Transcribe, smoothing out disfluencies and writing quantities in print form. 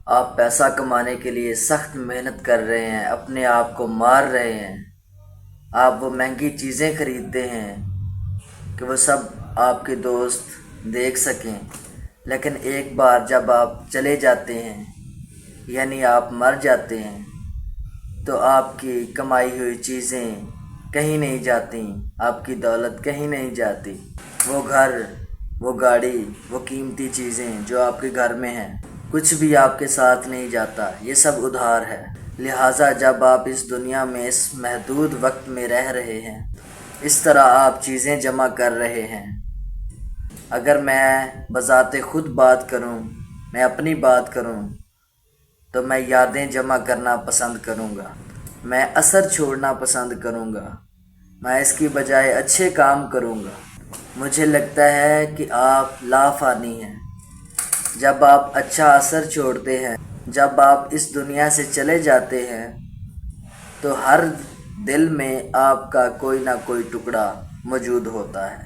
آپ پیسہ کمانے کے لیے سخت محنت کر رہے ہیں، اپنے آپ کو مار رہے ہیں، آپ وہ مہنگی چیزیں خریدتے ہیں کہ وہ سب آپ کے دوست دیکھ سکیں، لیکن ایک بار جب آپ چلے جاتے ہیں یعنی آپ مر جاتے ہیں تو آپ کی کمائی ہوئی چیزیں کہیں نہیں جاتی، آپ کی دولت کہیں نہیں جاتی، وہ گھر، وہ گاڑی، وہ قیمتی چیزیں جو آپ کے گھر میں ہیں، کچھ بھی آپ کے ساتھ نہیں جاتا، یہ سب ادھار ہے۔ لہٰذا جب آپ اس دنیا میں اس محدود وقت میں رہ رہے ہیں، اس طرح آپ چیزیں جمع کر رہے ہیں۔ اگر میں بذات خود بات کروں، میں اپنی بات کروں تو میں یادیں جمع کرنا پسند کروں گا، میں اثر چھوڑنا پسند کروں گا، میں اس کی بجائے اچھے کام کروں گا۔ مجھے لگتا ہے کہ آپ لافانی ہیں جب آپ اچھا اثر چھوڑتے ہیں۔ جب آپ اس دنیا سے چلے جاتے ہیں تو ہر دل میں آپ کا کوئی نہ کوئی ٹکڑا موجود ہوتا ہے۔